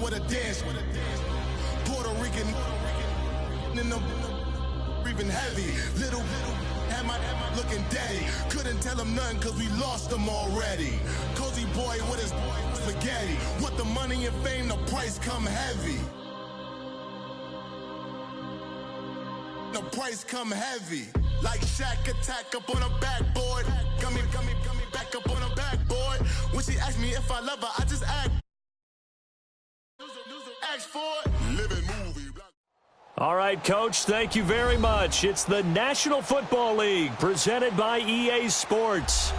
with a dance. Puerto Rican in the breathing heavy. Little had my looking daddy. Couldn't tell him nothing cause we lost him already. Cozy boy with his spaghetti. With the money and fame, the price come heavy. The price come heavy. Like Shaq attack up on a backboard. Got me back up on a backboard. When she asked me if I love her, I just act for it. Living movie. All right, Coach, thank you very much. It's the National Football League presented by EA Sports.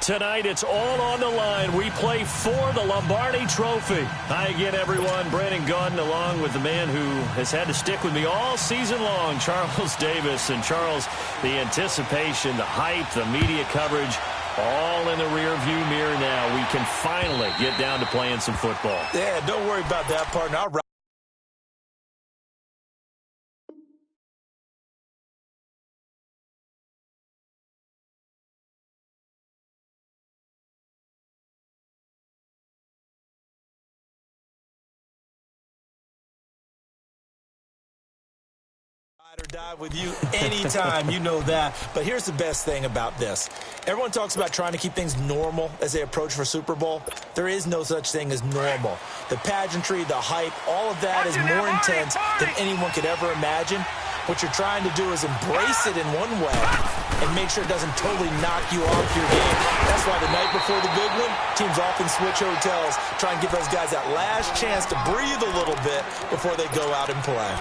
Tonight, it's all on the line. We play for the Lombardi Trophy. Hi again, everyone. Brandon Gunn, along with the man who has had to stick with me all season long, Charles Davis. And, Charles, the anticipation, the hype, the media coverage, all in the rearview mirror now. We can finally get down to playing some football. Yeah, don't worry about that, partner. Ride or die with you anytime, you know that. But here's the best thing about this. Everyone talks about trying to keep things normal as they approach for Super Bowl. There is no such thing as normal. The pageantry, the hype, all of that is more intense than anyone could ever imagine. What you're trying to do is embrace it in one way and make sure it doesn't totally knock you off your game. That's why the night before the big one, teams often switch hotels, try and give those guys that last chance to breathe a little bit before they go out and play.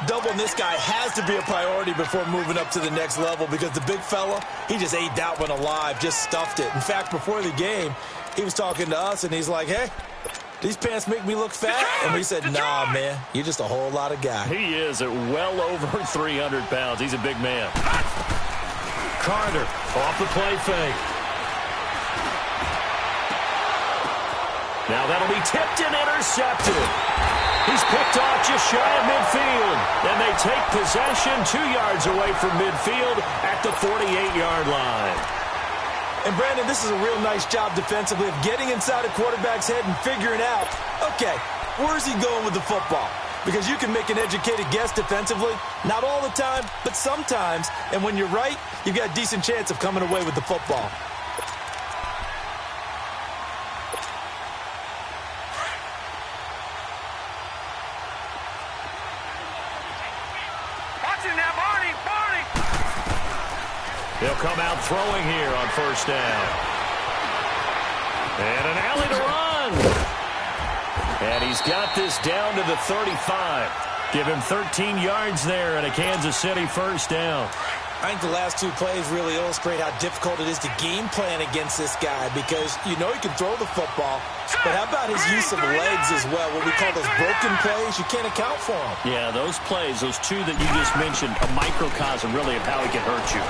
Doubling this guy has to be a priority before moving up to the next level because the big fella, he just ate that one alive, just stuffed it. In fact, before the game, he was talking to us, and he's like, hey, these pants make me look fat? And we said, nah, man, you're just a whole lot of guy. He is at well over 300 pounds. He's a big man. Carter off the play fake. Now that'll be tipped and intercepted. He's picked off just shy of midfield. And they take possession 2 yards away from midfield at the 48-yard line. And, Brandon, this is a real nice job defensively of getting inside a quarterback's head and figuring out, okay, where's he going with the football? Because you can make an educated guess defensively. Not all the time, but sometimes. And when you're right, you've got a decent chance of coming away with the football. He'll come out throwing here on first down. And an alley to run. And he's got this down to the 35. Give him 13 yards there and a Kansas City first down. I think the last two plays really illustrate how difficult it is to game plan against this guy because you know he can throw the football, but how about his use of legs as well? What we call those broken plays, you can't account for them. Yeah, those plays, those two that you just mentioned, a microcosm really of how he can hurt you.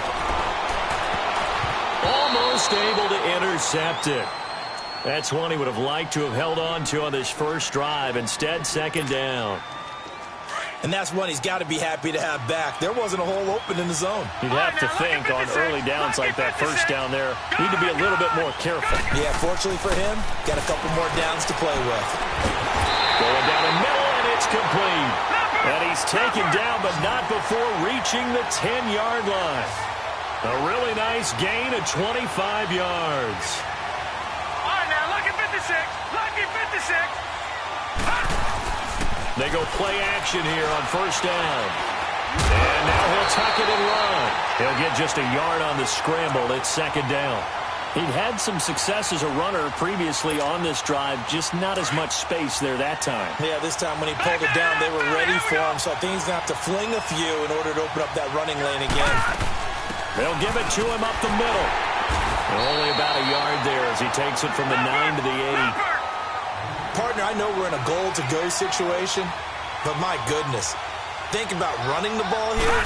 Almost able to intercept it. That's one he would have liked to have held on to on this first drive. Instead, second down. And that's one he's got to be happy to have back. There wasn't a hole open in the zone. You'd have to think on early downs like that first down there, need to be a little bit more careful. Yeah, fortunately for him, got a couple more downs to play with. Going down the middle, and it's complete. And he's taken down, but not before reaching the 10-yard line. A really nice gain of 25 yards. All right, now, lucky 56. Lucky 56. They go play action here on first down. And now he'll tuck it and run. He'll get just a yard on the scramble. It's second down. He'd had some success as a runner previously on this drive, just not as much space there that time. Yeah, this time when he pulled it down, they were ready for him, so I think he's going to have to fling a few in order to open up that running lane again. They'll give it to him up the middle. Only about a yard there as he takes it from the 9 to the 8. Partner, I know we're in a goal-to-go situation, but my goodness, think about running the ball here.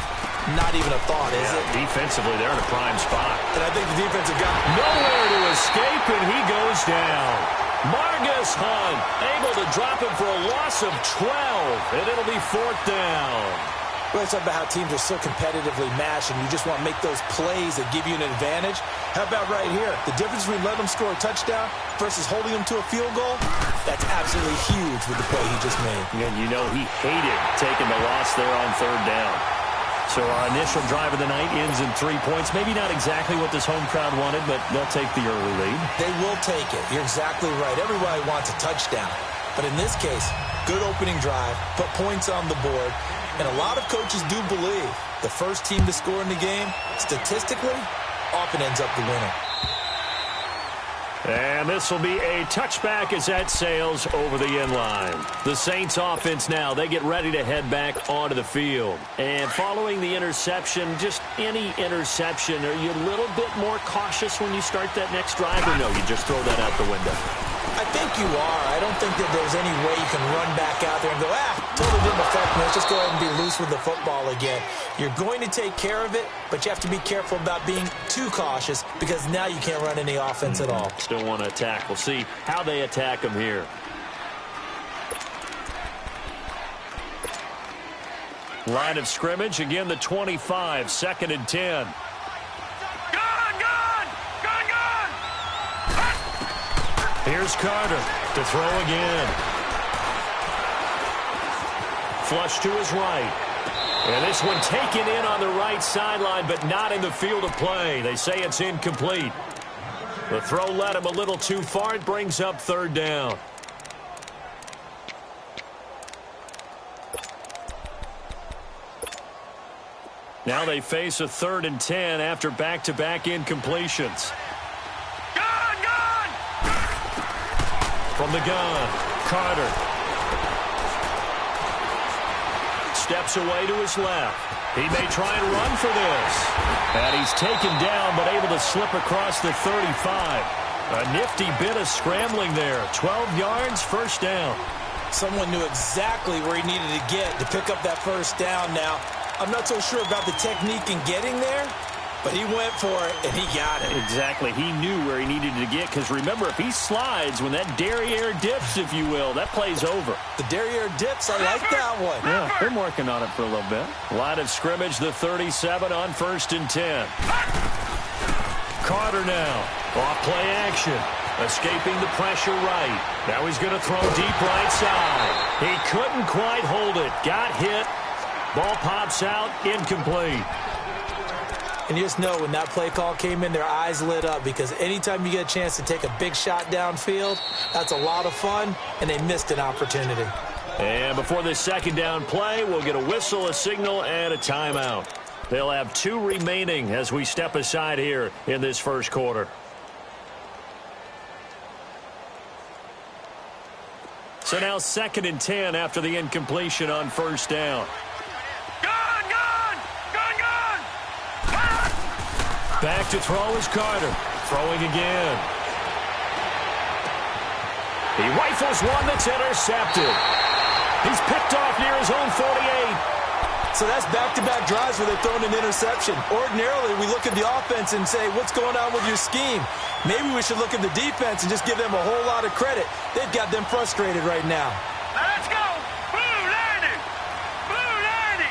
Not even a thought, is it? Defensively, they're in a prime spot. And I think the defensive guy nowhere to escape, and he goes down. Margus Hunt able to drop him for a loss of 12, and it'll be fourth down. We always talk about how teams are so competitively matched, and you just want to make those plays that give you an advantage. How about right here? The difference between letting them score a touchdown versus holding them to a field goal, that's absolutely huge with the play he just made. And you know he hated taking the loss there on third down. So our initial drive of the night ends in 3 points. Maybe not exactly what this home crowd wanted, but they'll take the early lead. They will take it. You're exactly right. Everybody wants a touchdown. But in this case, good opening drive, put points on the board. And a lot of coaches do believe the first team to score in the game, statistically, often ends up the winner. And this will be a touchback as that sails over the end line. The Saints offense now, they get ready to head back onto the field. And following the interception, just any interception, are you a little bit more cautious when you start that next drive, or no, you just throw that out the window? I think you are. I don't think that there's any way you can run back out there and go, totally didn't affect me. Let's just go ahead and be loose with the football again. You're going to take care of it, but you have to be careful about being too cautious because now you can't run any offense at all. Still want to attack. We'll see how they attack them here. Line of scrimmage, again the 25, 2nd and 10. Here's Carter to throw again. Flush to his right. And this one taken in on the right sideline, but not in the field of play. They say it's incomplete. The throw led him a little too far. It brings up 3rd down. Now they face a 3rd and 10 after back-to-back incompletions. From the gun, Carter steps away to his left. He may try and run for this. And he's taken down, but able to slip across the 35. A nifty bit of scrambling there. 12 yards, 1st down. Someone knew exactly where he needed to get to pick up that 1st down now. I'm not so sure about the technique in getting there, but he went for it, and he got it. Exactly. He knew where he needed to get, because remember, if he slides, when that derriere dips, if you will, that play's over. The derriere dips, I like that one. Yeah, they're working on it for a little bit. Line of scrimmage, the 37 on 1st and 10. Carter now, off play action, escaping the pressure right. Now he's going to throw deep right side. He couldn't quite hold it. Got hit. Ball pops out, incomplete. And you just know when that play call came in, their eyes lit up, because anytime you get a chance to take a big shot downfield, that's a lot of fun, and they missed an opportunity. And before this 2nd down play, we'll get a whistle, a signal, and a timeout. They'll have 2 remaining as we step aside here in this 1st quarter. So now 2nd and 10 after the incompletion on 1st down. Back to throw is Carter. Throwing again. He rifles one that's intercepted. He's picked off near his own 48. So that's back-to-back drives where they're throwing an interception. Ordinarily, we look at the offense and say, what's going on with your scheme? Maybe we should look at the defense and just give them a whole lot of credit. They've got them frustrated right now. Let's go. Blue 90. Blue 90.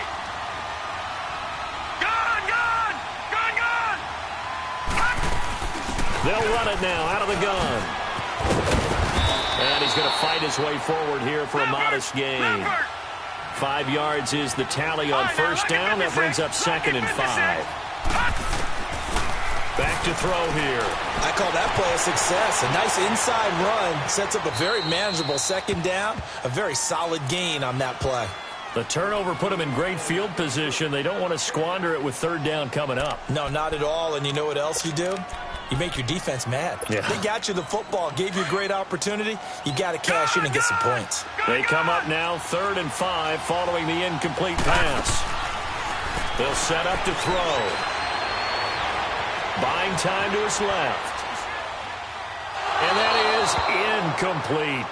Gun, gun. Gun, gun. They'll run it now out of the gun. And he's going to fight his way forward here for a modest gain. 5 yards is the tally on 1st down. That brings up 2nd and 5. Back to throw here. I call that play a success. A nice inside run sets up a very manageable 2nd down. A very solid gain on that play. The turnover put them in great field position. They don't want to squander it with 3rd down coming up. No, not at all. And you know what else you do? You make your defense mad. Yeah. They got you the football, gave you a great opportunity. You got to cash in and get some points. They come up now 3rd and 5 following the incomplete pass. They'll set up to throw. Buying time to his left. And that is incomplete.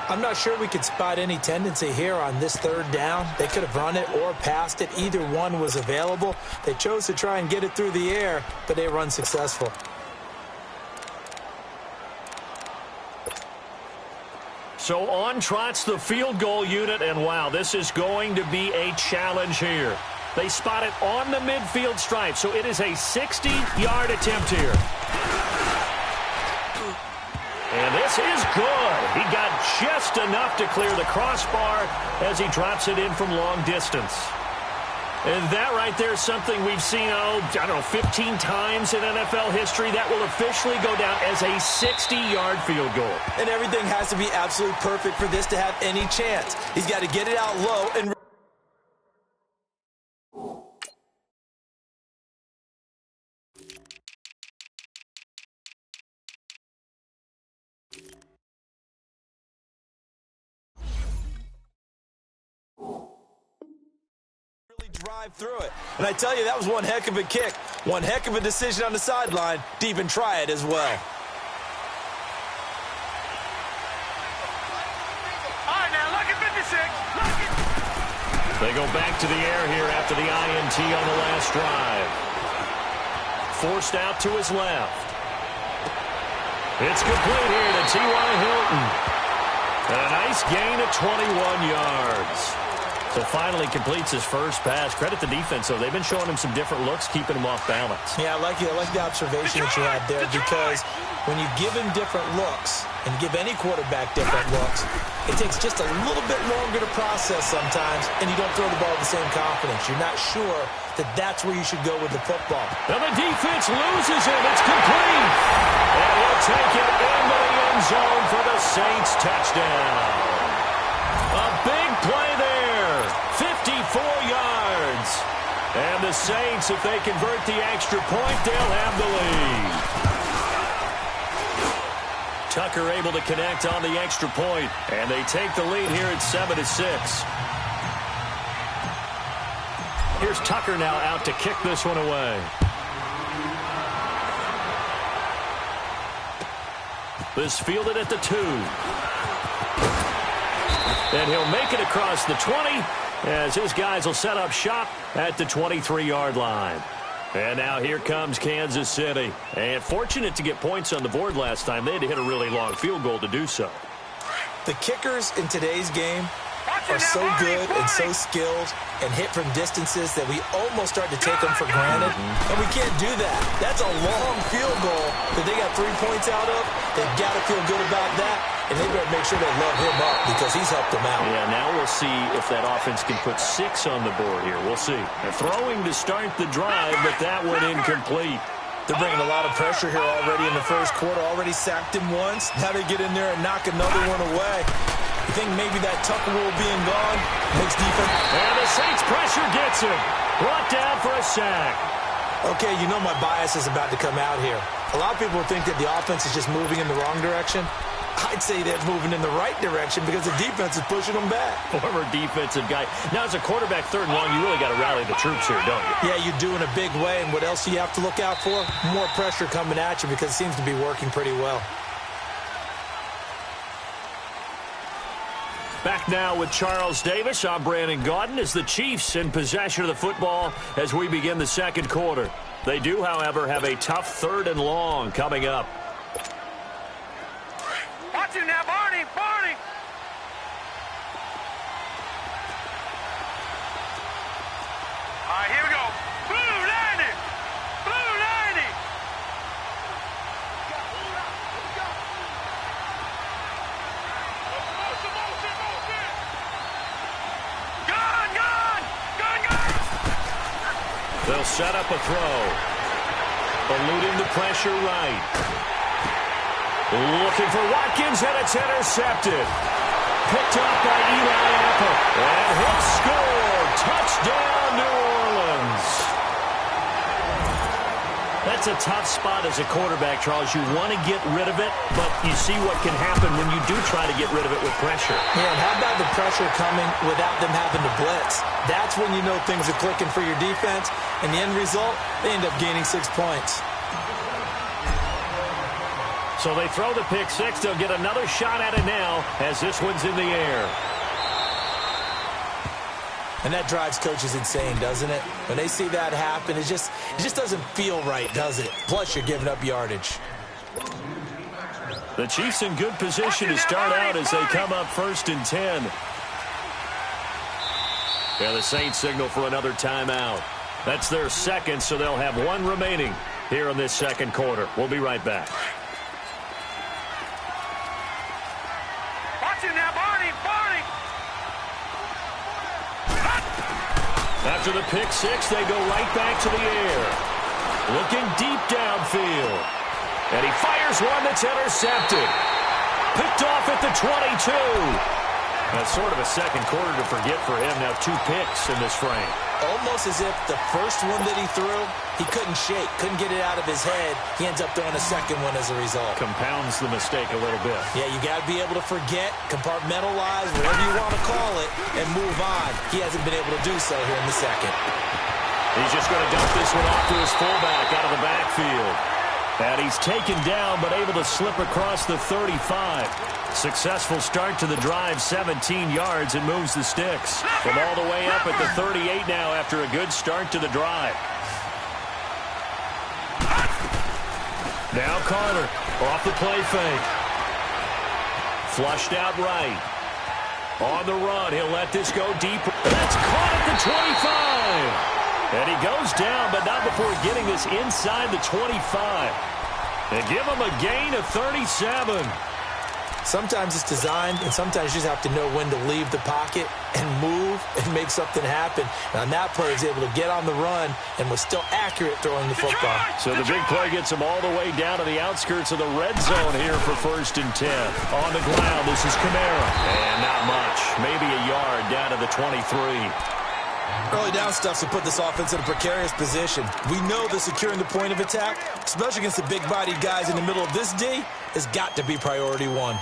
I'm not sure we could spot any tendency here on this 3rd down. They could have run it or passed it. Either one was available. They chose to try and get it through the air, but they were unsuccessful. So on trots the field goal unit, and wow, this is going to be a challenge here. They spot it on the midfield stripe, so it is a 60-yard attempt here. And this is good. He got just enough to clear the crossbar as he drops it in from long distance. And that right there is something we've seen, 15 times in NFL history. That will officially go down as a 60-yard field goal. And everything has to be absolutely perfect for this to have any chance. He's got to get it out low and drive through it. And I tell you, that was one heck of a kick. One heck of a decision on the sideline to even try it as well. All right, now, look at 56. Look at... They go back to the air here after the INT on the last drive. Forced out to his left. It's complete here to T.Y. Hilton. A nice gain of 21 yards. So finally completes his first pass. Credit the defense, though. They've been showing him some different looks, keeping him off balance. Yeah, I like the observation that you had there, because when you give him different looks and give any quarterback different looks, it takes just a little bit longer to process sometimes, and you don't throw the ball with the same confidence. You're not sure that that's where you should go with the football. And the defense loses it. It's complete. And he'll take it into the end zone for the Saints touchdown. A big play there. 54 yards. And the Saints, if they convert the extra point, they'll have the lead. Tucker able to connect on the extra point, and they take the lead here at 7-6. Here's Tucker now out to kick this one away. This fielded at the 2. And he'll make it across the 20 as his guys will set up shop at the 23-yard line. And now here comes Kansas City. And fortunate to get points on the board last time. They had to hit a really long field goal to do so. The kickers in today's game are so good and so skilled and hit from distances that we almost start to take them for granted. And we can't do that. That's a long field goal that they got 3 points out of. They've got to feel good about that. And they better make sure they love him up because he's helped them out. Yeah, now we'll see if that offense can put 6 on the board here. We'll see. They're throwing to start the drive, but that one incomplete. They're bringing a lot of pressure here already in the first quarter. Already sacked him once. Now they get in there and knock another one away. You think maybe that Tucker rule being gone makes defense. And the Saints pressure gets him. Brought down for a sack. Okay, you know my bias is about to come out here. A lot of people think that the offense is just moving in the wrong direction. I'd say they're moving in the right direction because the defense is pushing them back. Former defensive guy. Now, as a quarterback, 3rd and long, you really got to rally the troops here, don't you? Yeah, you do in a big way. And what else do you have to look out for? More pressure coming at you because it seems to be working pretty well. Back now with Charles Davis. I'm Brandon Gaudin as the Chiefs in possession of the football as we begin the second quarter. They do, however, have a tough 3rd and long coming up. Watch him now, Barney! Barney! All right, here we go. Blue 90! Blue 90! Gun, gun! Gun, gun! They'll set up a throw. Eluding the pressure right. Looking for Watkins, and it's intercepted. Picked up by Eli Apple. And he'll score. Touchdown, New Orleans. That's a tough spot as a quarterback, Charles. You want to get rid of it, but you see what can happen when you do try to get rid of it with pressure. Yeah, and how about the pressure coming without them having to blitz? That's when you know things are clicking for your defense. And the end result, they end up gaining 6 points. So they throw the pick 6. They'll get another shot at it now as this one's in the air. And that drives coaches insane, doesn't it? When they see that happen, it just doesn't feel right, does it? Plus, you're giving up yardage. The Chiefs in good position to start out as they come up 1st and 10. Yeah, the Saints signal for another timeout. That's their second, so they'll have one remaining here in this second quarter. We'll be right back. Watch it now, Barney. After the pick six, they go right back to the air. Looking deep downfield. And he fires one that's intercepted. Picked off at the 22. That's sort of a second quarter to forget for him. Now 2 picks in this frame. Almost as if the first one that he threw, he couldn't shake, couldn't get it out of his head. He ends up throwing a second one as a result. Compounds the mistake a little bit. Yeah, you got to be able to forget, compartmentalize, whatever you want to call it, and move on. He hasn't been able to do so here in the second. He's just going to dump this one off to his fullback out of the backfield. And he's taken down, but able to slip across the 35. Successful start to the drive, 17 yards, and moves the sticks. From all the way up at the 38 now after a good start to the drive. Now Carter off the play fake. Flushed out right. On the run, he'll let this go deep. That's caught at the 25. And he goes down, but not before getting this inside the 25. They give him a gain of 37. Sometimes it's designed, and sometimes you just have to know when to leave the pocket and move and make something happen. And on that play, he was able to get on the run and was still accurate throwing the football. So the big play gets him all the way down to the outskirts of the red zone here for 1st and 10. On the ground, this is Kamara. And not much. Maybe a yard down to the 23. Early down stuff to put this offense in a precarious position. We know that securing the point of attack, especially against the big-bodied guys in the middle of this D, has got to be priority one.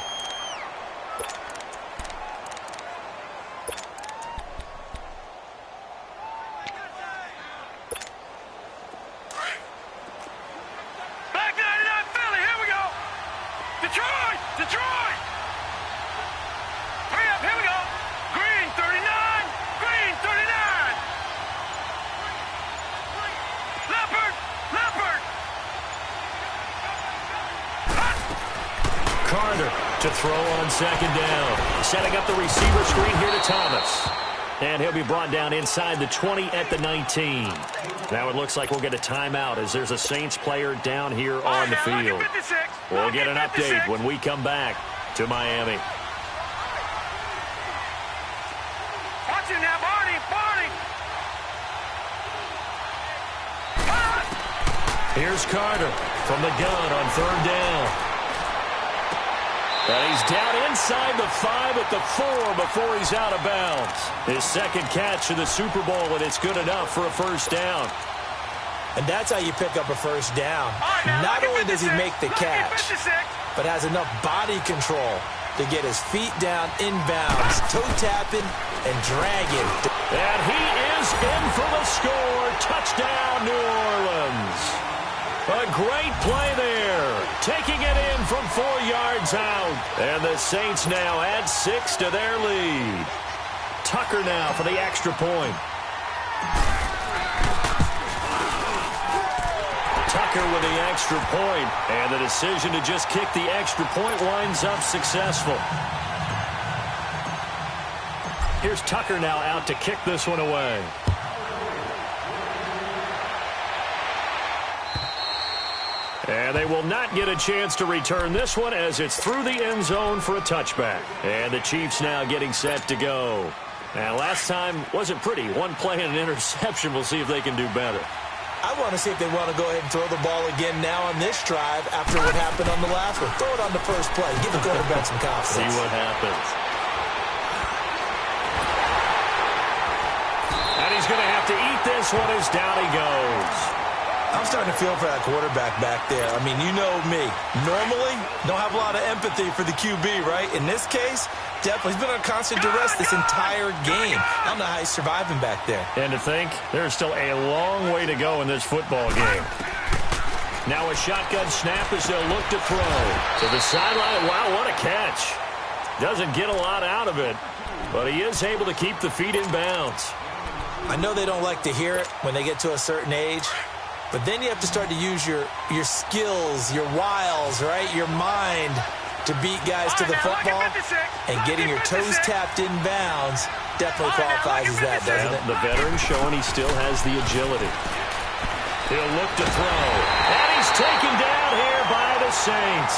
Back 99 Philly, here we go. Detroit. Hurry up, here we go. Green 39. Leopard. Carter to throw on 2nd down. Setting up the receiver screen here to Thomas. And he'll be brought down inside the 20 at the 19. Now it looks like we'll get a timeout as there's a Saints player down here on the field. We'll get an update when we come back to Miami. Watch it now, Barney. Here's Carter from the gun on 3rd down. And he's down inside the 5 at the 4 before he's out of bounds. His second catch of the Super Bowl, and it's good enough for a 1st down. And that's how you pick up a 1st down. Not only does he make the catch, but has enough body control to get his feet down inbounds, toe tapping, and dragging. And he is in for the score. Touchdown, New Orleans. A great play there. Taking it in from 4 yards out. And the Saints now add 6 to their lead. Tucker now for the extra point. Tucker with the extra point. And the decision to just kick the extra point winds up successful. Here's Tucker now out to kick this one away. And they will not get a chance to return this one as it's through the end zone for a touchback. And the Chiefs now getting set to go. Now, last time wasn't pretty. One play and an interception. We'll see if they can do better. I want to see if they want to go ahead and throw the ball again now on this drive after what happened on the last one. Throw it on the first play. Give the quarterback some confidence. See what happens. And he's going to have to eat this one as down he goes. I'm starting to feel for that quarterback back there. I mean, you know me. Normally, don't have a lot of empathy for the QB, right? In this case, definitely. He's been on constant duress this entire game. I don't know how he's surviving back there. And to think, there's still a long way to go in this football game. Now a shotgun snap as they'll look to throw. To the sideline. Wow, what a catch. Doesn't get a lot out of it, but he is able to keep the feet in bounds. I know they don't like to hear it when they get to a certain age, but then you have to start to use your skills, your wiles, right, your mind to beat guys to the football, and getting your toes tapped in bounds definitely qualifies as that, doesn't it? The veteran showing he still has the agility. He'll look to throw. And he's taken down here by the Saints.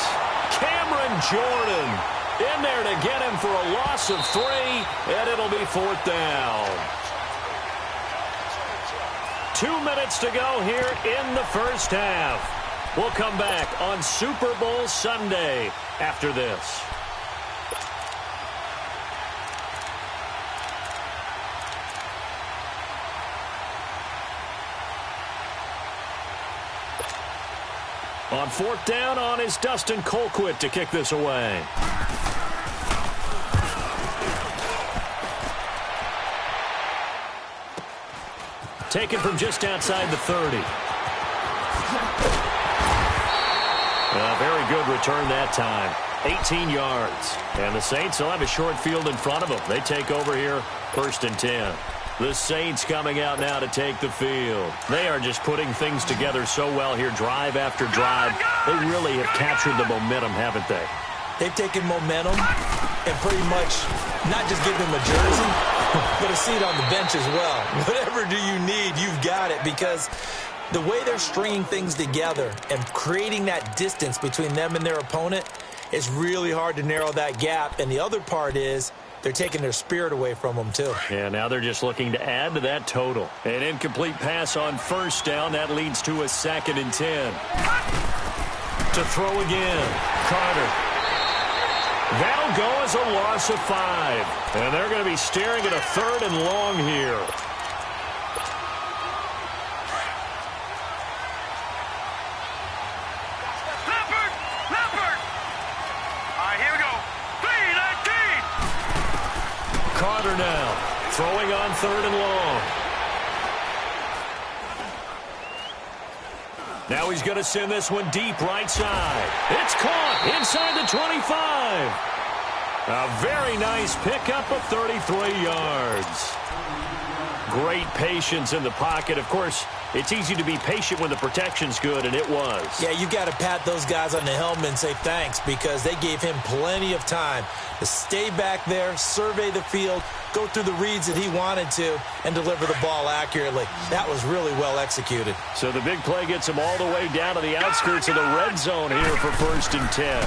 Cameron Jordan in there to get him for a loss of 3, and it'll be 4th down. 2 minutes to go here in the first half. We'll come back on Super Bowl Sunday after this. On 4th down, on is Dustin Colquitt to kick this away. Taken from just outside the 30. A very good return that time. 18 yards. And the Saints will have a short field in front of them. They take over here, 1st and 10. The Saints coming out now to take the field. They are just putting things together so well here, drive after drive. They really have captured the momentum, haven't they? They've taken momentum and pretty much not just given them a jersey, but a seat on the bench as well. Whatever do you need, you've got it, because the way they're stringing things together and creating that distance between them and their opponent is really hard to narrow that gap. And the other part is they're taking their spirit away from them, too. Yeah, now they're just looking to add to that total. An incomplete pass on 1st down. That leads to a 2nd and 10. To throw again. Carter. That'll go as a loss of 5. And they're going to be staring at a 3rd and long here. Carter now, throwing on 3rd and long. Now he's going to send this one deep right side. It's caught inside the 25. A very nice pickup of 33 yards. Great patience in the pocket. Of course, it's easy to be patient when the protection's good, and it was. Yeah, you got to pat those guys on the helmet and say thanks, because they gave him plenty of time to stay back there, survey the field, go through the reads that he wanted to, and deliver the ball accurately. That was really well executed. So the big play gets him all the way down to the outskirts of the red zone here for 1st and 10.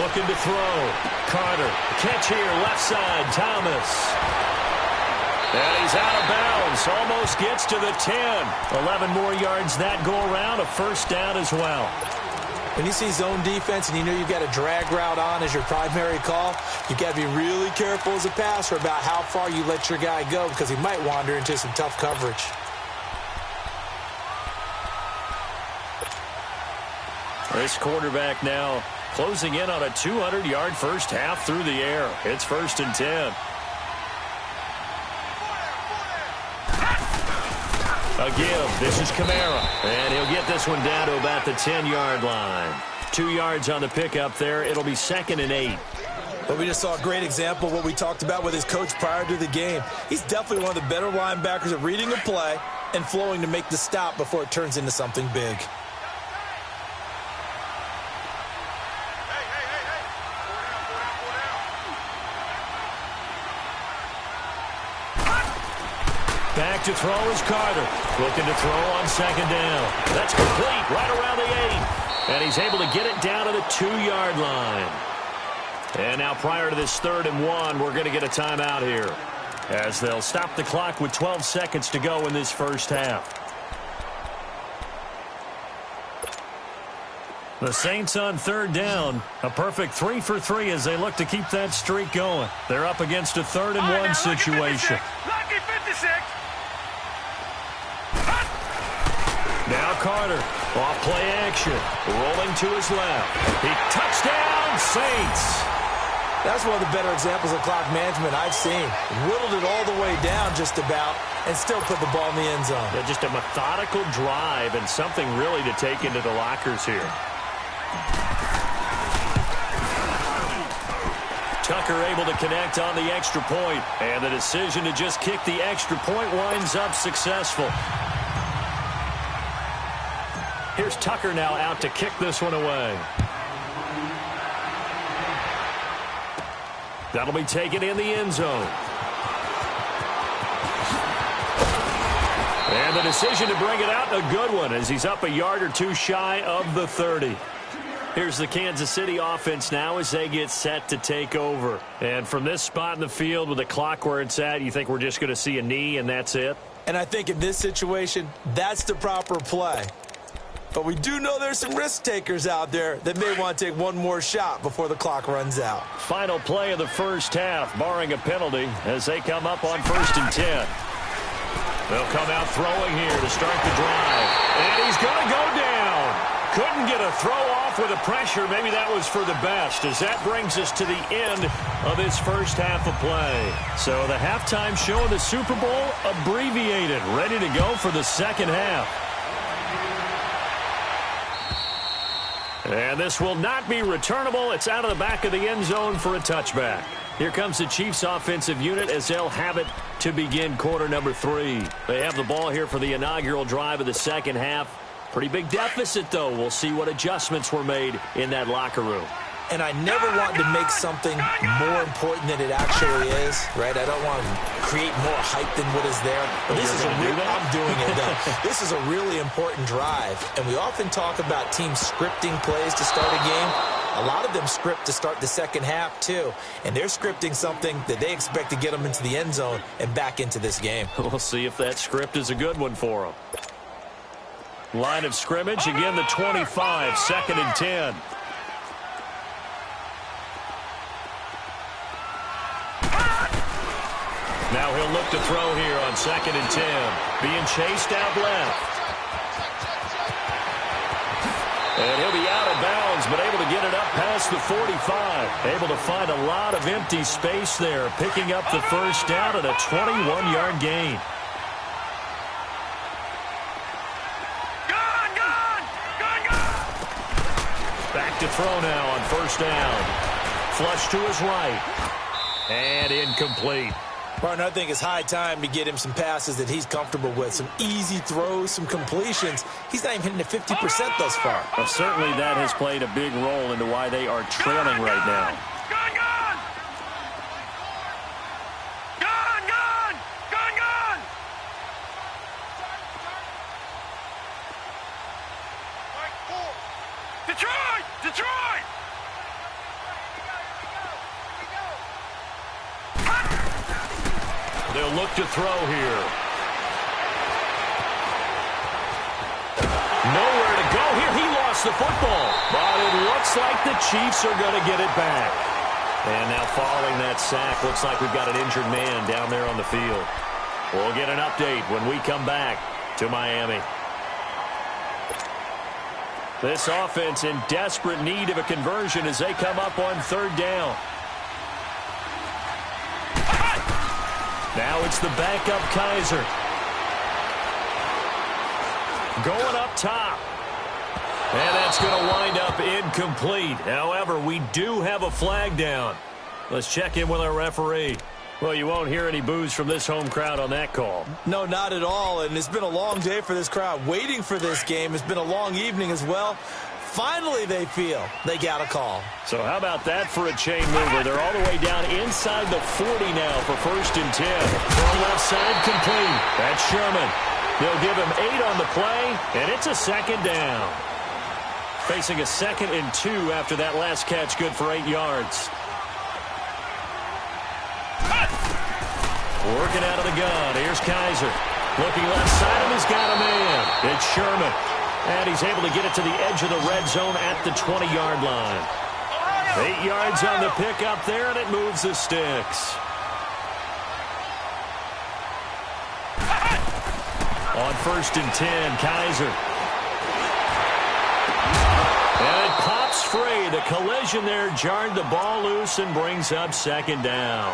Looking to throw. Carter. Catch here, left side, Thomas. And he's out of bounds. Almost gets to the 10. 11 more yards that go around. A 1st down as well. When you see zone defense and you know you've got a drag route on as your primary call, you've got to be really careful as a passer about how far you let your guy go, because he might wander into some tough coverage. This quarterback now closing in on a 200-yard first half through the air. It's 1st and 10. Again, this is Kamara, and he'll get this one down to about the 10-yard line. 2 yards on the pickup there. It'll be 2nd and 8. But we just saw a great example of what we talked about with his coach prior to the game. He's definitely one of the better linebackers at reading a play and flowing to make the stop before it turns into something big. Back to throw is Carter. Looking to throw on 2nd down. That's complete right around the 8. And he's able to get it down to the 2-yard line. And now prior to this 3rd and 1, we're going to get a timeout here, as they'll stop the clock with 12 seconds to go in this first half. The Saints on 3rd down. A perfect 3 for 3 as they look to keep that streak going. They're up against a 3rd and 1 situation. Lucky 56. Now Carter, off play action, rolling to his left. He touchdown, Saints. That's one of the better examples of clock management I've seen. Whittled it all the way down just about and still put the ball in the end zone. Yeah, just a methodical drive and something really to take into the lockers here. Tucker able to connect on the extra point, and the decision to just kick the extra point winds up successful. Here's Tucker now out to kick this one away. That'll be taken in the end zone. And the decision to bring it out, a good one, as he's up a yard or two shy of the 30. Here's the Kansas City offense now as they get set to take over. And from this spot in the field with the clock where it's at, you think we're just going to see a knee and that's it? And I think in this situation, that's the proper play. But we do know there's some risk takers out there that may want to take one more shot before the clock runs out. Final play of the first half, barring a penalty, as they come up on 1st and 10. They'll come out throwing here to start the drive. And he's going to go down. Couldn't get a throw off with the pressure. Maybe that was for the best, as that brings us to the end of this first half of play. So the halftime show of the Super Bowl abbreviated, ready to go for the second half. And this will not be returnable. It's out of the back of the end zone for a touchback. Here comes the Chiefs offensive unit as they'll have it to begin quarter number 3. They have the ball here for the inaugural drive of the second half. Pretty big deficit, though. We'll see what adjustments were made in that locker room. And I never want to make something more important than it actually is, right? I don't want to create more hype than what is there. But this is I'm doing it, though. This is a really important drive. And we often talk about teams scripting plays to start a game. A lot of them script to start the second half, too. And they're scripting something that they expect to get them into the end zone and back into this game. We'll see if that script is a good one for them. Line of scrimmage, again the 25, 2nd and 10. Now he'll look to throw here on 2nd and 10. Being chased out left. And he'll be out of bounds, but able to get it up past the 45. Able to find a lot of empty space there, picking up the first down at a 21-yard gain. Back to throw now on 1st down. Flush to his right. And incomplete. Partner, I think it's high time to get him some passes that he's comfortable with. Some easy throws, some completions. He's not even hitting the 50% thus far. Well, certainly that has played a big role into why they are trailing right now. Detroit! They'll look to throw here. Nowhere to go here. He lost the football. But it looks like the Chiefs are going to get it back. And now following that sack, looks like we've got an injured man down there on the field. We'll get an update when we come back to Miami. This offense in desperate need of a conversion as they come up on 3rd down. Now it's the backup Kaiser. Going up top. And that's going to wind up incomplete. However, we do have a flag down. Let's check in with our referee. Well, you won't hear any boos from this home crowd on that call. No, not at all. And it's been a long day for this crowd. Waiting for this game. It's been a long evening as well. Finally, they feel they got a call. So how about that for a chain mover? They're all the way down inside the 40 now for 1st and 10. From left side, complete. That's Sherman. They'll give him 8 on the play, and it's a 2nd down. Facing a 2nd and 2 after that last catch, good for 8 yards. Working out of the gun. Here's Kaiser. Looking left side of him, he's got a man. It's Sherman. And he's able to get it to the edge of the red zone at the 20-yard line. 8 yards on the pickup there, and it moves the sticks. On 1st and 10, Kaiser. And it pops free. The collision there jarred the ball loose and brings up 2nd down.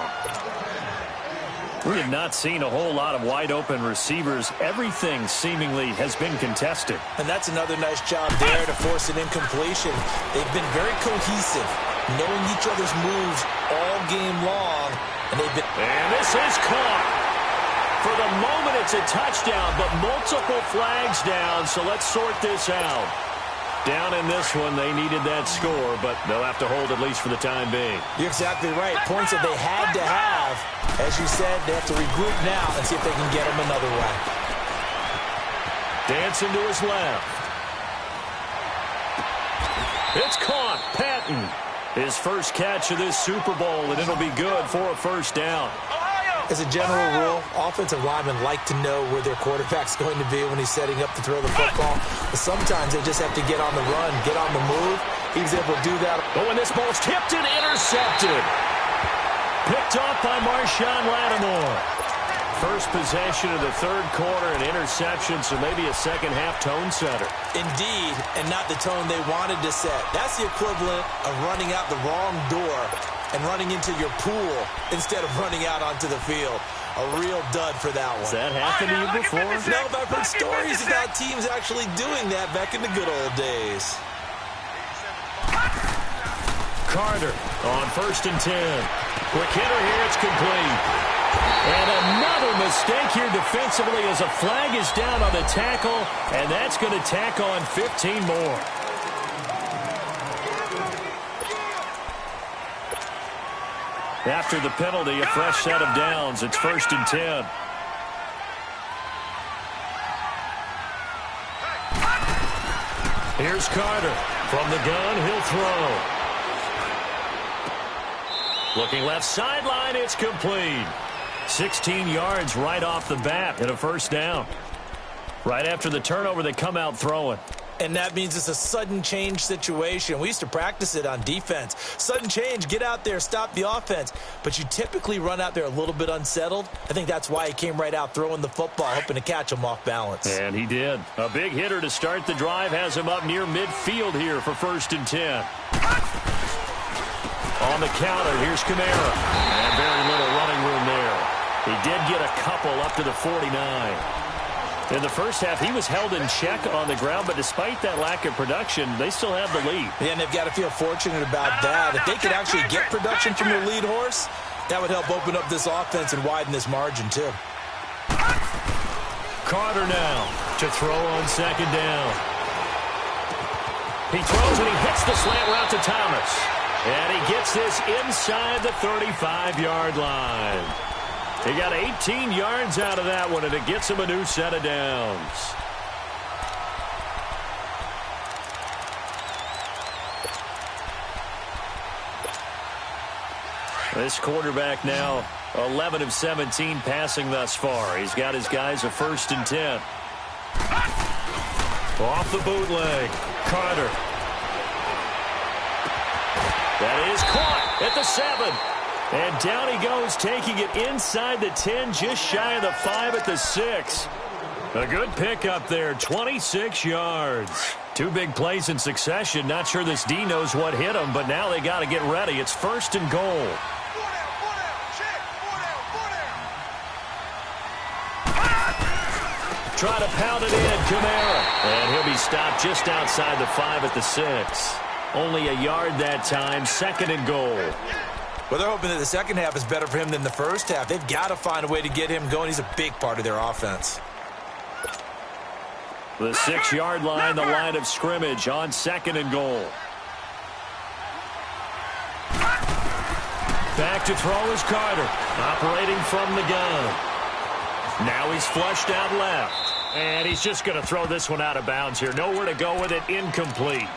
We have not seen a whole lot of wide-open receivers. Everything seemingly has been contested. And that's another nice job there to force an incompletion. They've been very cohesive, knowing each other's moves all game long. And this is caught. For the moment, it's a touchdown, but multiple flags down, so let's sort this out. Down in this one, they needed that score, but they'll have to hold at least for the time being. You're exactly right. Points that they had to have. As you said, they have to regroup now and see if they can get them another way. Dancing to his left. It's caught. Patton. His first catch of this Super Bowl, and it'll be good for a first down. As a general rule, offensive linemen like to know where their quarterback's going to be when he's setting up to throw the football. But sometimes they just have to get on the run, get on the move. He was able to do that. Oh, and this ball's tipped and intercepted. Picked off by Marshawn Lattimore. First possession of the third quarter, an interception, so maybe a second-half tone setter. Indeed, and not the tone they wanted to set. That's the equivalent of running out the wrong door and running into your pool instead of running out onto the field. A real dud for that one. Has that happened to you before? No, but I've heard stories about teams actually doing that back in the good old days. Carter on 1st and 10. Quick hitter here, it's complete. And another mistake here defensively as a flag is down on the tackle, and that's going to tack on 15 more. After the penalty, a fresh set of downs. It's 1st and 10. Here's Carter. From the gun, he'll throw. Looking left sideline, it's complete. 16 yards right off the bat and a first down. Right after the turnover, they come out throwing. And that means it's a sudden change situation. We used to practice it on defense. Sudden change, get out there, stop the offense. But you typically run out there a little bit unsettled. I think that's why he came right out throwing the football, hoping to catch him off balance. And he did. A big hitter to start the drive has him up near midfield here for 1st and 10. On the counter, here's Kamara. And very little running room there. He did get a couple up to the 49. In the first half, he was held in check on the ground, but despite that lack of production, they still have the lead. Yeah, and they've got to feel fortunate about that. If they could actually get production from their lead horse, that would help open up this offense and widen this margin, too. Carter now to throw on 2nd down. He throws and he hits the slant route to Thomas. And he gets this inside the 35-yard line. He got 18 yards out of that one, and it gets him a new set of downs. This quarterback now 11 of 17 passing thus far. He's got his guys a 1st and 10. Off the bootleg, Carter. That is caught at the 7. And down he goes, taking it inside the 10, just shy of the 5 at the 6. A good pickup there, 26 yards. 2 big plays in succession. Not sure this D knows what hit him, but now they got to get ready. It's 1st and goal. Try to pound it in, Kamara. And he'll be stopped just outside the 5 at the 6. Only a yard that time, 2nd and goal. Well, they're hoping that the second half is better for him than the first half. They've got to find a way to get him going. He's a big part of their offense. The 6-yard line, the line of scrimmage on 2nd and goal. Back to throw is Carter, operating from the gun. Now he's flushed out left. And he's just going to throw this one out of bounds here. Nowhere to go with it, incomplete.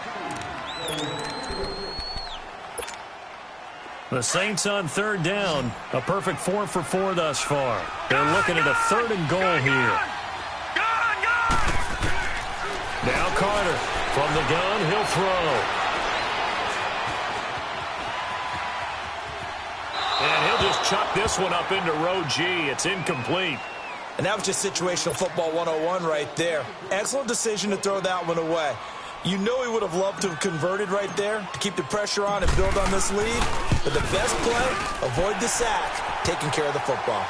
The Saints on 3rd down. A perfect 4 for 4 thus far. They're looking at a 3rd and goal here. Now Carter from the gun. He'll throw. And he'll just chuck this one up into row G. It's incomplete. And that was just situational football 101 right there. Excellent decision to throw that one away. You know he would have loved to have converted right there to keep the pressure on and build on this lead. But the best play, avoid the sack, taking care of the football.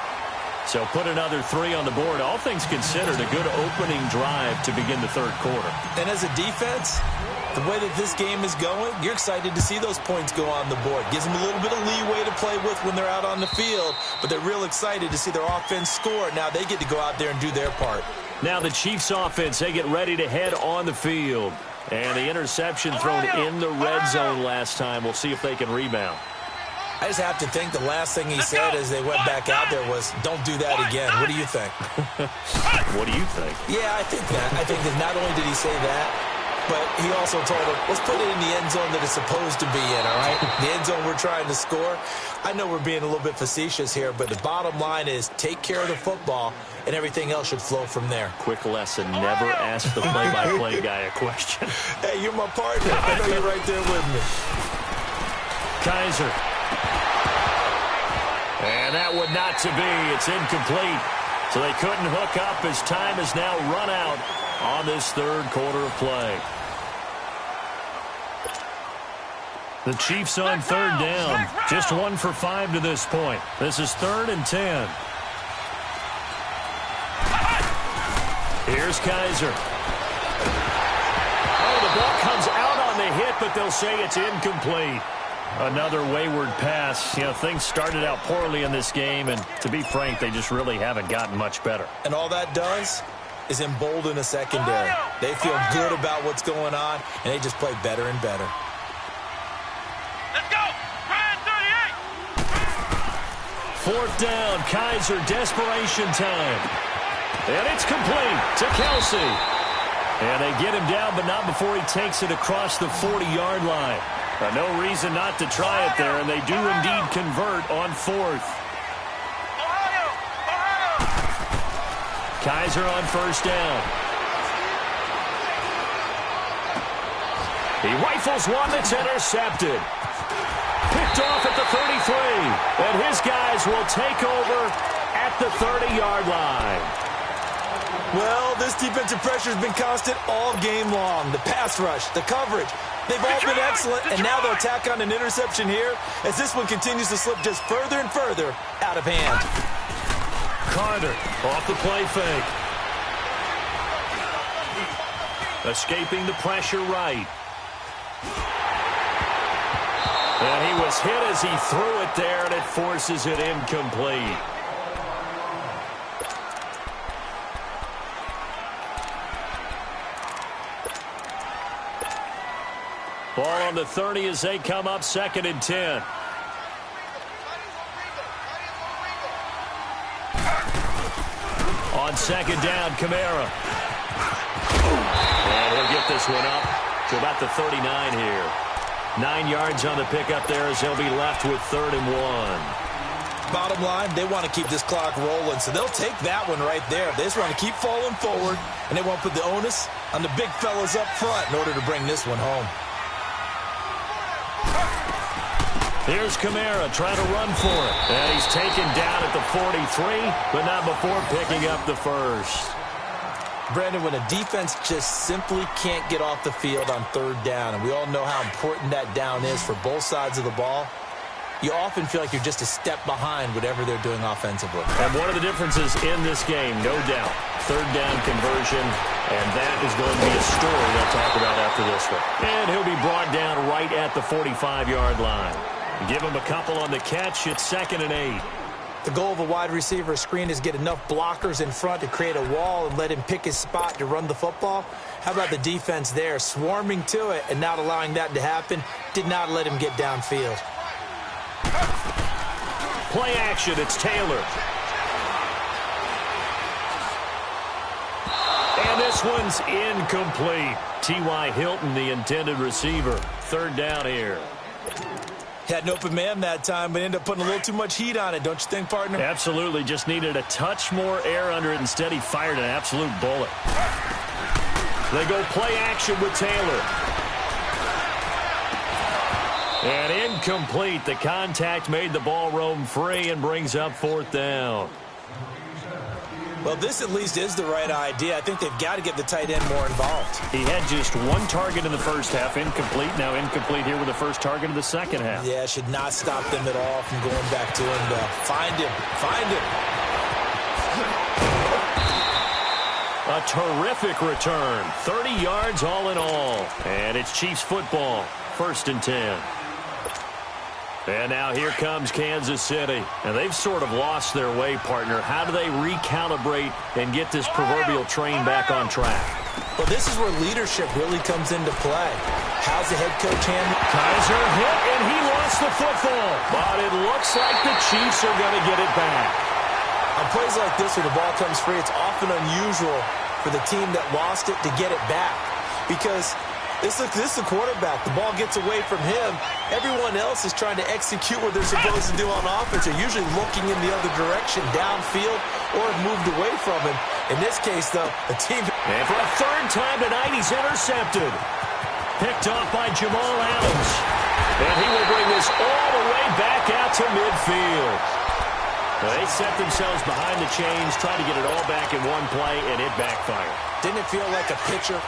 So put another 3 on the board. All things considered, a good opening drive to begin the 3rd quarter. And as a defense, the way that this game is going, you're excited to see those points go on the board. Gives them a little bit of leeway to play with when they're out on the field, but they're real excited to see their offense score. Now they get to go out there and do their part. Now the Chiefs offense, they get ready to head on the field. And the interception thrown in the red zone last time. We'll see if they can rebound. I just have to think the last thing he said as they went back out there was, don't do that again. What do you think? What do you think? Yeah, I think that. I think that not only did he say that, but he also told him, let's put it in the end zone that it's supposed to be in, all right? The end zone we're trying to score. I know we're being a little bit facetious here, but the bottom line is take care of the football, and everything else should flow from there. Quick lesson, never ask the play-by-play guy a question. Hey, you're my partner. I know you're right there with me. Kaiser. And that would not to be. It's incomplete. So they couldn't hook up as time has now run out on this third quarter of play. The Chiefs on third down. Just 1 for 5 to this point. This is 3rd and 10. Here's Kaiser. Oh, the ball comes out on the hit, but they'll say it's incomplete. Another wayward pass. You know, things started out poorly in this game, and to be frank, they just really haven't gotten much better. And all that does is embolden a secondary. They feel good about what's going on, and they just play better and better. Let's go! Ryan 38! 4th down, Kaiser, desperation time. And it's complete to Kelsey. And they get him down, but not before he takes it across the 40-yard line. No reason not to try it there, and they do indeed convert on 4th. Kaiser on 1st down. He rifles one that's intercepted. Picked off at the 33, and his guys will take over at the 30-yard line. Well, this defensive pressure has been constant all game long. The pass rush, the coverage, they've all been excellent, and now they'll tack on an interception here as this one continues to slip just further and further out of hand. Carter off the play fake. Escaping the pressure right. And he was hit as he threw it there, and it forces it incomplete. Ball on the 30 as they come up 2nd and 10. On 2nd down, Kamara. And he'll get this one up to about the 39 here. 9 yards on the pickup there as they'll be left with 3rd and 1. Bottom line, they want to keep this clock rolling, so they'll take that one right there. They just want to keep falling forward, and they won't put the onus on the big fellas up front in order to bring this one home. Here's Kamara trying to run for it. And he's taken down at the 43, but not before picking up the first. Brandon, when a defense just simply can't get off the field on 3rd down, and we all know how important that down is for both sides of the ball, you often feel like you're just a step behind whatever they're doing offensively. And one of the differences in this game, no doubt, 3rd down conversion, and that is going to be a story they'll talk about after this one. And he'll be brought down right at the 45-yard line. Give him a couple on the catch. It's 2nd and 8. The goal of a wide receiver screen is get enough blockers in front to create a wall and let him pick his spot to run the football. How about the defense there, swarming to it and not allowing that to happen? Did not let him get downfield. Play action, it's Taylor. And this one's incomplete. T.Y. Hilton, the intended receiver. 3rd down here. Had an open man that time, but ended up putting a little too much heat on it, don't you think, partner? Absolutely. Just needed a touch more air under it. Instead, he fired an absolute bullet. They go play action with Taylor. And incomplete. The contact made the ball roam free and brings up 4th down. Well, this at least is the right idea. I think they've got to get the tight end more involved. He had just 1 target in the first half, incomplete. Now incomplete here with the first target of the second half. Yeah, should not stop them at all from going back to him. Find him. Find him. A terrific return. 30 yards all in all. And it's Chiefs football. 1st and 10. And now here comes Kansas City. And they've sort of lost their way, partner. How do they recalibrate and get this proverbial train back on track? Well, this is where leadership really comes into play. How's the head coach handle? Kaiser hit, and he lost the football. But it looks like the Chiefs are going to get it back. On plays like this where the ball comes free, it's often unusual for the team that lost it to get it back. Because this is the quarterback. The ball gets away from him. Everyone else is trying to execute what they're supposed to do on offense. They're usually looking in the other direction, downfield, or have moved away from him. In this case, though, the team... And for a third time tonight, he's intercepted. Picked off by Jamal Adams. And he will bring this all the way back out to midfield. They set themselves behind the chains, trying to get it all back in one play, and it backfired. Didn't it feel like a pitcher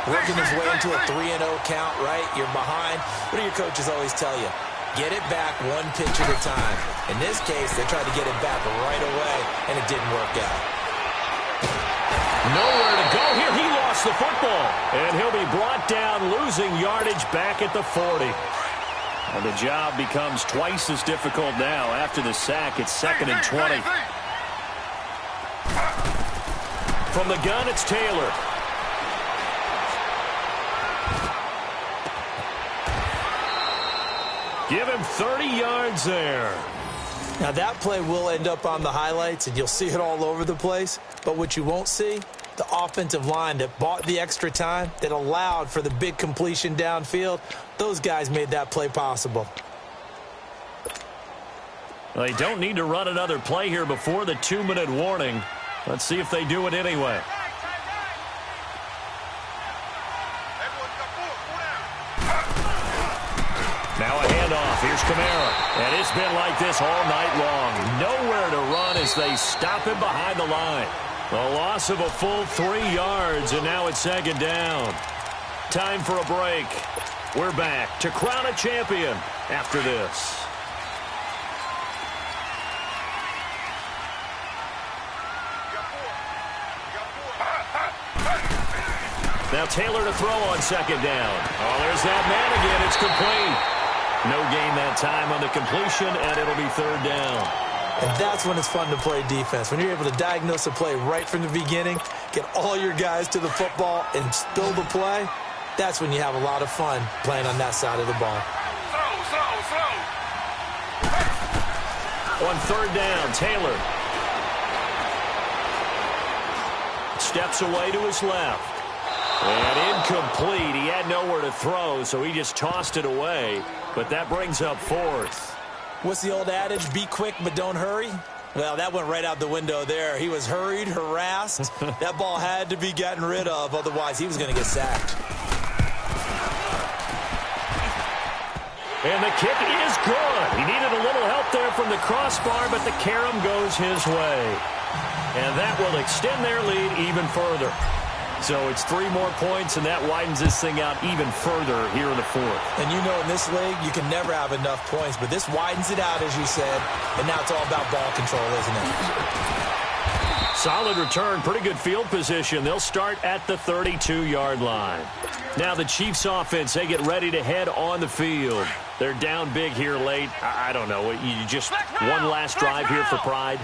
working his way into a 3-0 count, right? You're behind. What do your coaches always tell you? Get it back one pitch at a time. In this case, they tried to get it back right away, and it didn't work out. Nowhere to go here. He lost the football. And he'll be brought down, losing yardage back at the 40. And the job becomes twice as difficult now. After the sack, it's 2nd and 20. From the gun, it's Taylor. Give him 30 yards there. Now, that play will end up on the highlights, and you'll see it all over the place. But what you won't see, the offensive line that bought the extra time, that allowed for the big completion downfield, those guys made that play possible. Well, they don't need to run another play here before the 2-minute warning. Let's see if they do it anyway. Now a handoff. Here's Kamara. And it's been like this all night long. Nowhere to run as they stop him behind the line. A loss of a full 3 yards, and now it's 2nd down. Time for a break. We're back to crown a champion after this. Now Taylor to throw on 2nd down. Oh, there's that man again. It's complete. No gain that time on the completion, and it'll be 3rd down. And that's when it's fun to play defense. When you're able to diagnose a play right from the beginning, get all your guys to the football, and spill the play, that's when you have a lot of fun playing on that side of the ball. On 3rd down, Taylor steps away to his left. And incomplete. He had nowhere to throw, so he just tossed it away. But that brings up 4th. What's the old adage? Be quick, but don't hurry? Well, that went right out the window there. He was hurried, harassed. That ball had to be gotten rid of, otherwise he was going to get sacked. And the kick is good. He needed a little help there from the crossbar, but the carom goes his way. And that will extend their lead even further. So it's 3 more points, and that widens this thing out even further here in the 4th. And you know, in this league, you can never have enough points, but this widens it out, as you said, and now it's all about ball control, isn't it? Solid return, pretty good field position. They'll start at the 32-yard line. Now the Chiefs offense, they get ready to head on the field. They're down big here late. I don't know, you just one last drive here for pride?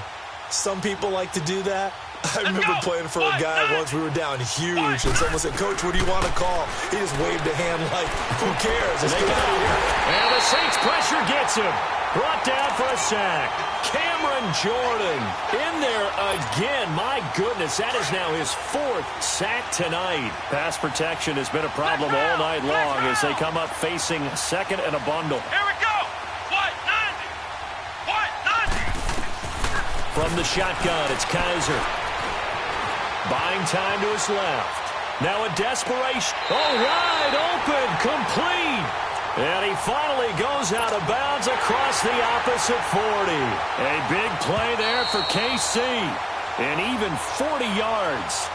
Some people like to do that. I remember playing for a guy once. We were down huge, and someone said, "Coach, what do you want to call?" He just waved a hand like, "Who cares? Let's get out of here." And the Saints pressure gets him. Brought down for a sack. Cameron Jordan in there again. My goodness, that is now his 4th sack tonight. Pass protection has been a problem all night long as they come up facing 2nd and a bundle. Here we go. What? 90. From the shotgun, it's Kaiser. Buying time to his left. Now a desperation. Oh, wide open. Complete. And he finally goes out of bounds across the opposite 40. A big play there for KC. And even 40 yards.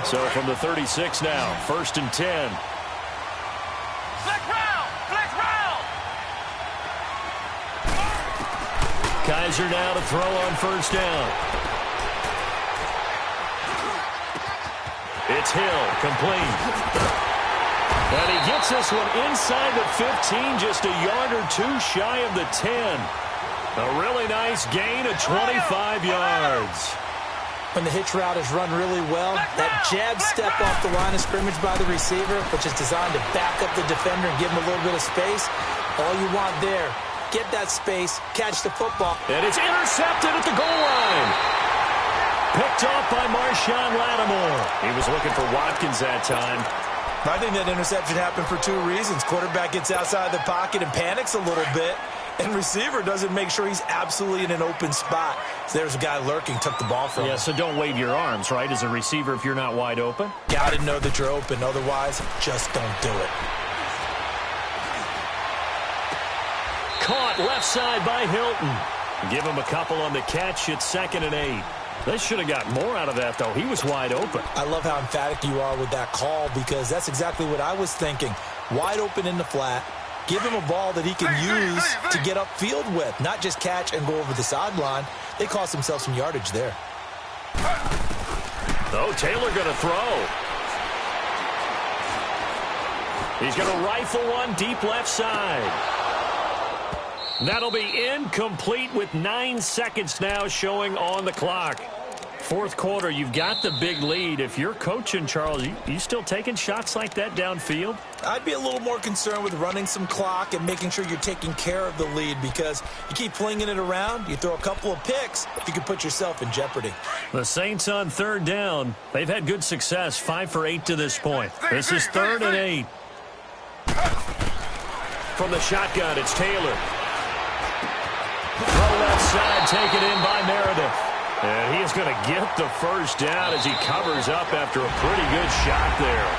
So from the 36 now, 1st and 10. Flex round. Kaiser now to throw on 1st down. It's Hill, complete. And he gets this one inside the 15, just a yard or 2 shy of the 10. A really nice gain of 25 yards. when the hitch route is run really well. That jab step off the line of scrimmage by the receiver, which is designed to back up the defender and give him a little bit of space. All you want there, get that space, catch the football. And it's intercepted at the goal line. Picked off by Marshawn Lattimore. He was looking for Watkins that time. I think that interception happened for two reasons. Quarterback gets outside the pocket and panics a little bit, and receiver doesn't make sure he's absolutely in an open spot. So there's a guy lurking, took the ball from him. Yeah, so don't wave your arms, right, as a receiver if you're not wide open? Got to know that you're open. Otherwise, just don't do it. Caught left side by Hilton. Give him a couple on the catch. It's 2nd and 8. They should have got more out of that, though. He was wide open. I love how emphatic you are with that call because that's exactly what I was thinking. Wide open in the flat. Give him a ball that he can use to get upfield with, not just catch and go over the sideline. They cost themselves some yardage there. Oh, Taylor going to throw. He's going to rifle one deep left side. That'll be incomplete with 9 seconds now showing on the clock. Fourth quarter, you've got the big lead. If you're coaching, Charles, you still taking shots like that downfield? I'd be a little more concerned with running some clock and making sure you're taking care of the lead because you keep flinging it around, you throw a couple of picks, you can put yourself in jeopardy. The Saints on 3rd down. They've had good success, 5 for 8 to this point. This is 3rd and 8. From the shotgun, it's Taylor. Throw left side, taken in by Meredith. And he is going to get the first down as he covers up after a pretty good shot there.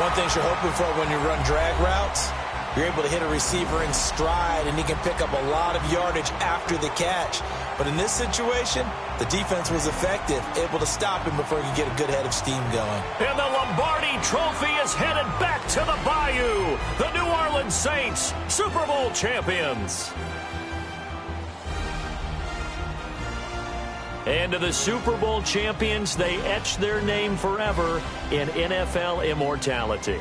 One thing you're hoping for when you run drag routes, you're able to hit a receiver in stride, and he can pick up a lot of yardage after the catch. But in this situation, the defense was effective, able to stop him before he could get a good head of steam going. And the Lombardi Trophy is headed back to the Bayou. The New Orleans Saints, Super Bowl champions. And to the Super Bowl champions, they etch their name forever in NFL immortality.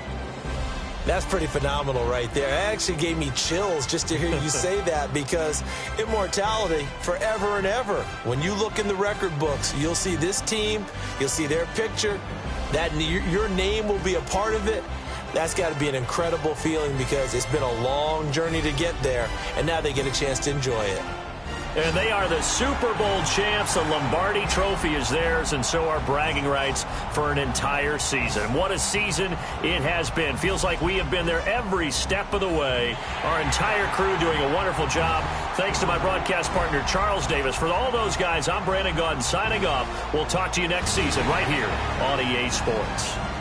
That's pretty phenomenal right there. It actually gave me chills just to hear you say that because immortality forever and ever. When you look in the record books, you'll see this team, you'll see their picture, that your name will be a part of it. That's got to be an incredible feeling because it's been a long journey to get there, and now they get a chance to enjoy it. And they are the Super Bowl champs. The Lombardi Trophy is theirs, and so are bragging rights for an entire season. What a season it has been. Feels like we have been there every step of the way. Our entire crew doing a wonderful job. Thanks to my broadcast partner, Charles Davis. For all those guys, I'm Brandon Gaudin signing off. We'll talk to you next season right here on EA Sports.